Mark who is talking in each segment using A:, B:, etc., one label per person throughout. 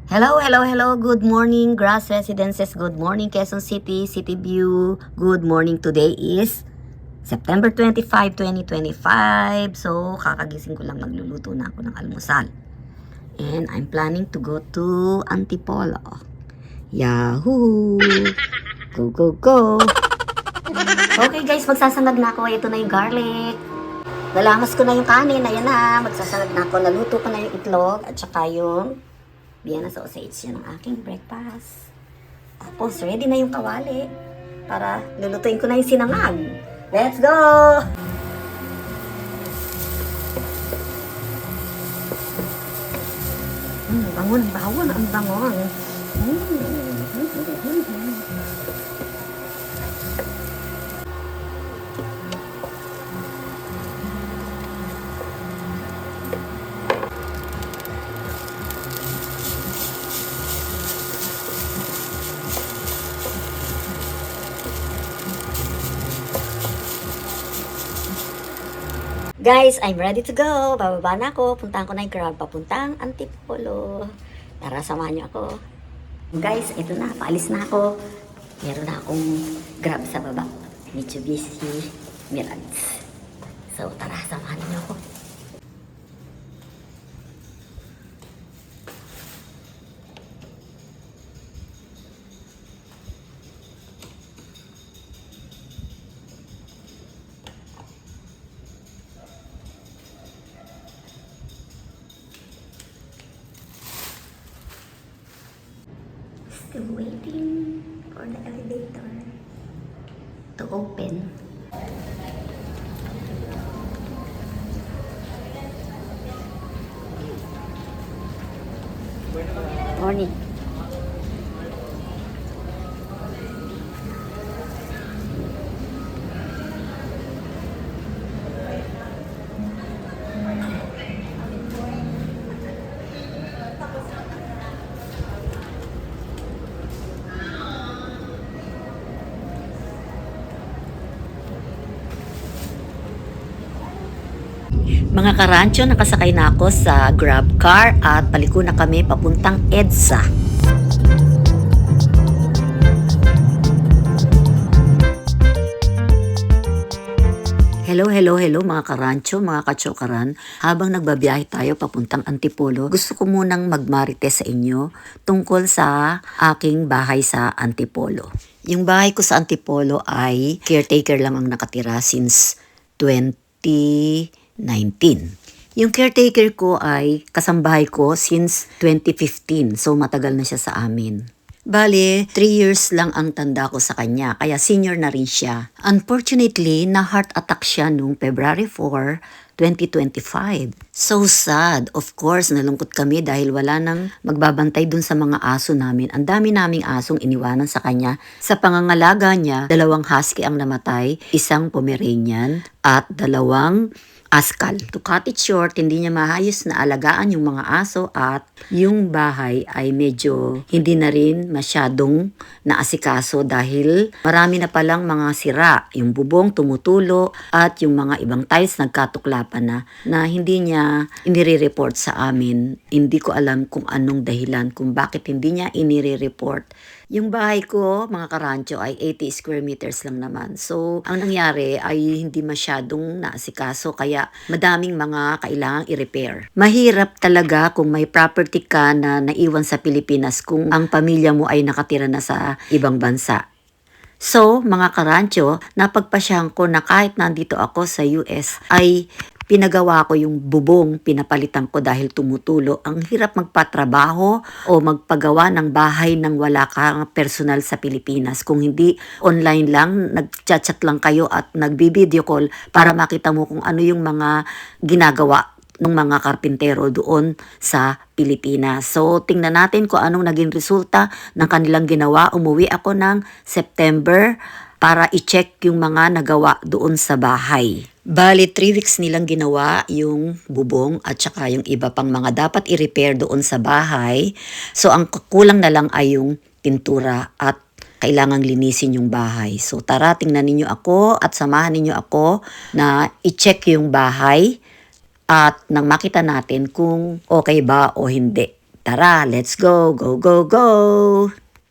A: Hello, hello, hello. Good morning, Grass Residences. Good morning, Quezon City, City View. Good morning. Today is September 25, 2025. So, kakagising ko lang, magluluto na ako ng almusal. And I'm planning to go to Antipolo. Yahoo! Go, go, go! Okay guys, magsasangag na ako. Ito na yung garlic. Nalamas ko na yung kanin. Ayan na, magsasangag na ako. Naluto ko na yung itlog at saka yung Vienna sausage. Yan ang aking breakfast. Tapos, ready na yung kawali para lulutuin ko na yung sinangag. Let's go! Bangon, bawon, ang bangon. Guys, I'm ready to go. Bababa na ako. Puntahan ko na yung Grab. Papuntang Antipolo. Tara, samahan niyo ako. Guys, ito na. Paalis na ako. Meron na akong Grab sa baba. Mitsubishi Mirage. So, tara, samahan niyo ako. Still waiting for the elevator to open. Morning. Mga karancho, nakasakay na ako sa Grab car at paliko na kami papuntang EDSA. Hello, hello, hello mga karancho, mga kachokaran. Habang nagbabiyahe tayo papuntang Antipolo, gusto ko munang magmarites sa inyo tungkol sa aking bahay sa Antipolo. Yung bahay ko sa Antipolo ay caretaker lang ang nakatira since 2019. Yung caretaker ko ay kasambahay ko since 2015, so matagal na siya sa amin. Bale, 3 years lang ang tanda ko sa kanya, kaya senior na rin siya. Unfortunately, na-heart attack siya noong February 4, 2025. So sad. Of course, nalungkot kami dahil wala nang magbabantay dun sa mga aso namin. Ang dami naming asong iniwanan sa kanya. Sa pangangalaga niya, 2 husky ang namatay, 1 Pomeranian, at 2 askal. To cut it short, hindi niya maayos na alagaan yung mga aso at yung bahay ay medyo hindi na rin masyadong naasikaso dahil marami na palang mga sira. Yung bubong tumutulo at yung mga ibang tiles nagkatuklapan na hindi niya inire-report sa amin. Hindi ko alam kung anong dahilan kung bakit hindi niya inire-report. Yung bahay ko, mga karancho, ay 80 square meters lang naman. So, ang nangyari ay hindi masyadong naasikaso kaya madaming mga kailangang i-repair. Mahirap talaga kung may property ka na naiwan sa Pilipinas kung ang pamilya mo ay nakatira na sa ibang bansa. So, mga karancho, napagpasyahan ko na kahit nandito ako sa US ay pinagawa ko yung bubong, pinapalitan ko dahil tumutulo. Ang hirap magpatrabaho o magpagawa ng bahay nang wala kang personal sa Pilipinas. Kung hindi online lang, nag-chat lang kayo at nagbi-video call para makita mo kung ano yung mga ginagawa ng mga karpintero doon sa Pilipinas. So, tingnan natin kung anong naging resulta ng kanilang ginawa. Umuwi ako ng September para i-check yung mga nagawa doon sa bahay. Bali, 3 weeks nilang ginawa yung bubong at saka yung iba pang mga dapat i-repair doon sa bahay. So, ang kulang na lang ay yung pintura at kailangang linisin yung bahay. So, tara, tingnan ninyo ako at samahan ninyo ako na i-check yung bahay at nang makita natin kung okay ba o hindi. Tara, let's go, go, go, go!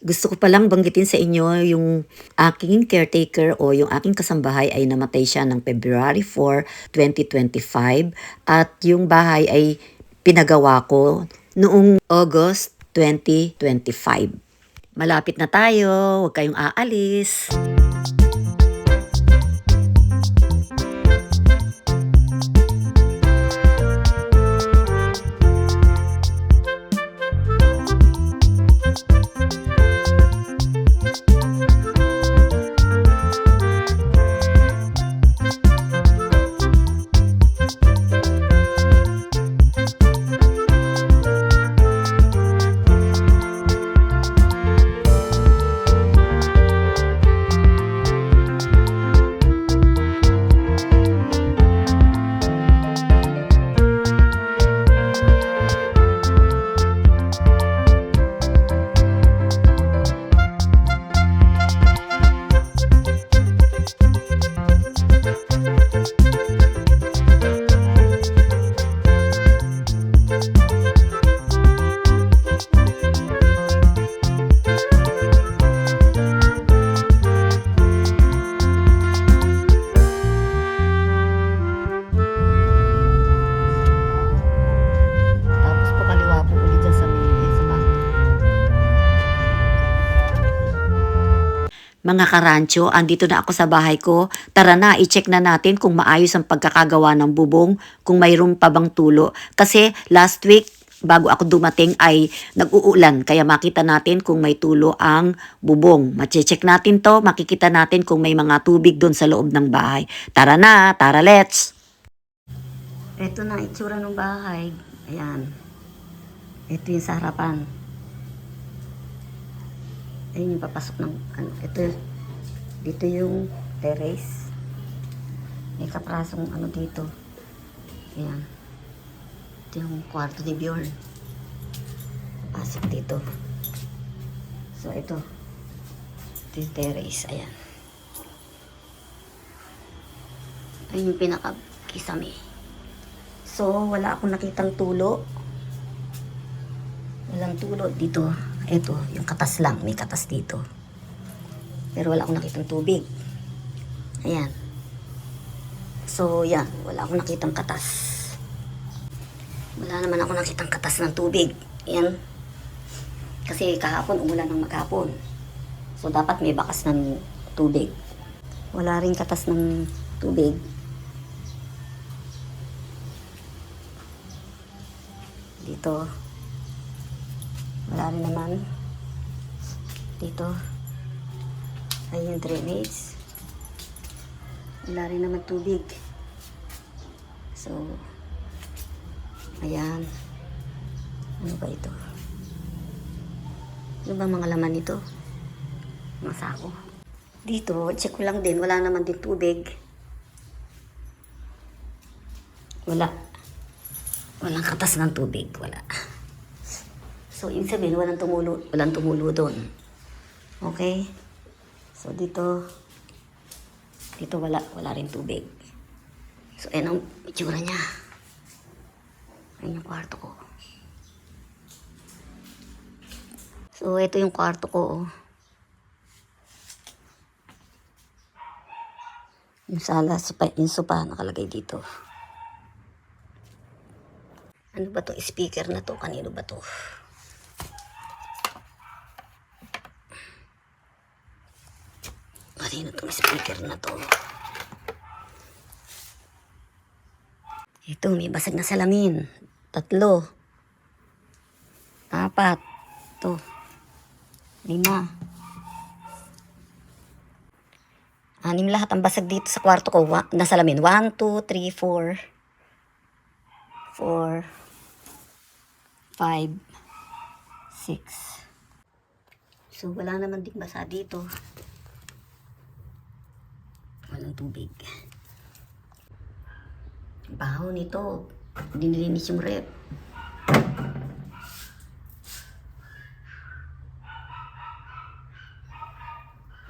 A: Gusto ko palang banggitin sa inyo yung aking caretaker o yung aking kasambahay ay namatay siya ng February 4, 2025 at yung bahay ay pinagawa ko noong August 2025. Malapit na tayo, huwag kayong aalis. Mga karancho, andito na ako sa bahay ko. Tara na, i-check na natin kung maayos ang pagkakagawa ng bubong, kung mayroon pa bang tulo. Kasi last week, bago ako dumating ay nag-uulan. Kaya makita natin kung may tulo ang bubong. Mache-check natin to, makikita natin kung may mga tubig doon sa loob ng bahay. Tara na, tara let's! Ito na itsura ng bahay. Ayan. Ito yung sa harapan. Ayun yung papasok ng ano, ito dito yung terrace. May kaprasong ano dito. Ayan. Ito yung kwarto ni Bjorn. Pasok dito. So ito yung terrace. Ayan. Ayun yung pinaka-kisame. So wala akong nakitang tulo. Walang tulo dito. Ito, yung katas lang. May katas dito. Pero wala akong nakitang tubig. Ayan. So, yan. Wala akong nakitang katas. Wala naman ako nakitang katas ng tubig. Ayan. Kasi kahapon, umulan ng maghapon. So, dapat may bakas ng tubig. Wala rin katas ng tubig. Dito. Wala rin naman. Dito. Ayun yung drainage. Wala rin naman tubig. So, ayan. Ano ba ito? Ano ba mga laman nito? Mga sako. Dito, check ko lang din. Wala naman din tubig. Wala. Walang katas ng tubig. Wala. So, ibig sabihin, walang tumulo doon. Okay? So, dito wala rin tubig. So, ayan ang itsura niya. Ayan yung kwarto ko. So, ito yung kwarto ko. Yung sala, yung sopa nakalagay dito. Ano ba to? Speaker na to. Kanino ba to? Kanino itong speaker na to? Ito, may basag na salamin. 3. 4. Ito. 5. 6 lahat ang basag dito sa kwarto ko. Na salamin. 1, 2, 3, 4. 4. 5. 6. So, wala naman ding basa dito. Walang tubig. Baho nito. Dinilinis yung rep.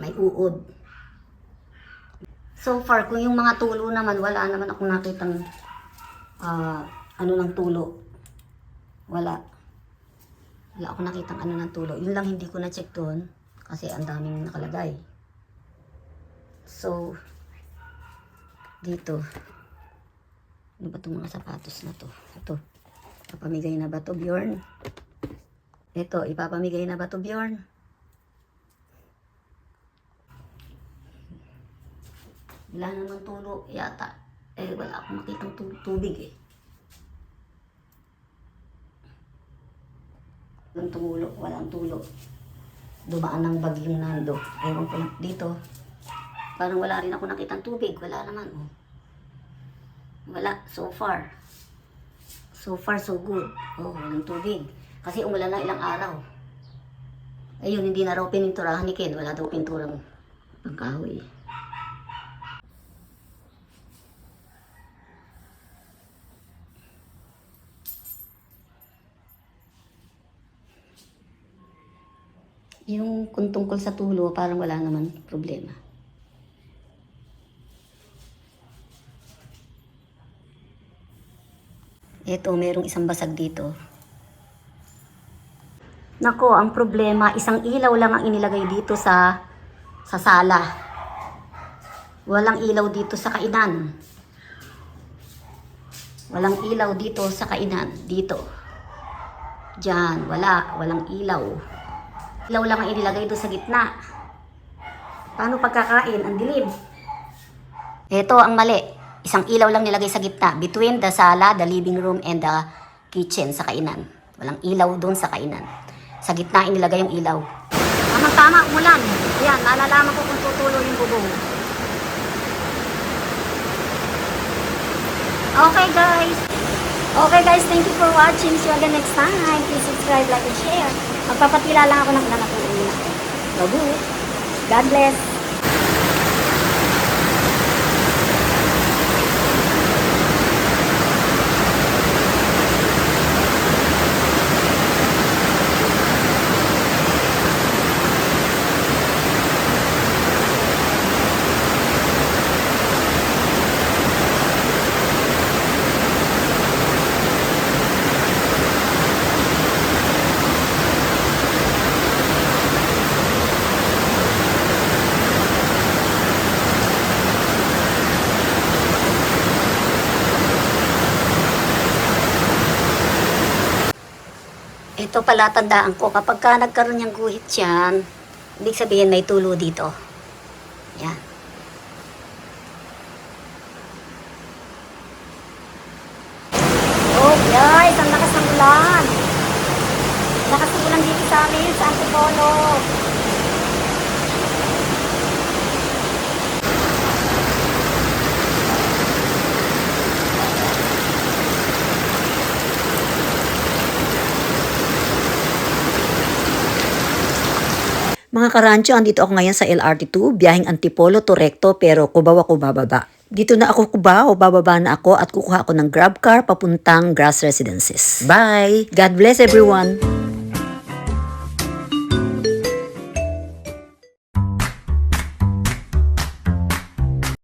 A: May uod. So far, kung yung mga tulo naman, wala naman akong nakitang ano ng tulo. Wala. Wala ako nakitang ano ng tulo. Yun lang hindi ko na-check doon kasi ang daming nakalagay. So, dito. Ano ba itong mga sapatos na to? Ito. Ipapamigay na ba to, Bjorn? Ito, ipapamigay na ba to, Bjorn? Wala naman tulo yata. Wala akong makitang tubig eh. Walang tumulo, walang tulo. Dumaan ng bagyong Nando. Ewan ko lang dito. Parang wala rin ako nakitang tubig. Wala naman. Oh. Wala. So far. So far, so good. Oh, walang tubig. Kasi umulan na ilang araw. Ayun, hindi na raw pininturahan ni Ken. Wala daw pinturang pangkahoy. Yung kung tungkol sa tulo, parang wala naman problema. Ito, merong isang basag dito. Nako, ang problema, isang ilaw lang ang inilagay dito sa sala. Walang ilaw dito sa kainan. Walang ilaw dito sa kainan. Dito. Diyan, walang ilaw. Ilaw lang ang inilagay doon sa gitna. Paano pagkakain? Ang dilim. Ito ang mali. Isang ilaw lang nilagay sa gitna. Between the sala, the living room, and the kitchen sa kainan. Walang ilaw doon sa kainan. Sa gitna inilagay yung ilaw. Tama, umulan. Ayan, nalalaman ko kung tutulo yung bubong. Okay guys, thank you for watching. See you again next time. Please subscribe, like, and share. Magpapatila lang ako ng nanak ng umin ako. Babu. God bless. Ito pala tandaan ko, kapag ka nagkaroon niyang guhit yan, ibig sabihin may tulo dito. Yan. Oh guys, ang lakas ng ulan. Lakas ng ulan dito sa amin, sa Antipolo. Mga karancho, andito ako ngayon sa LRT2, biyaheng Antipolo to Recto, pero Cubao ako bababa. Dito na ako Cubao, bababa na ako at kukuha ako ng grab car papuntang Grass Residences. Bye! God bless everyone!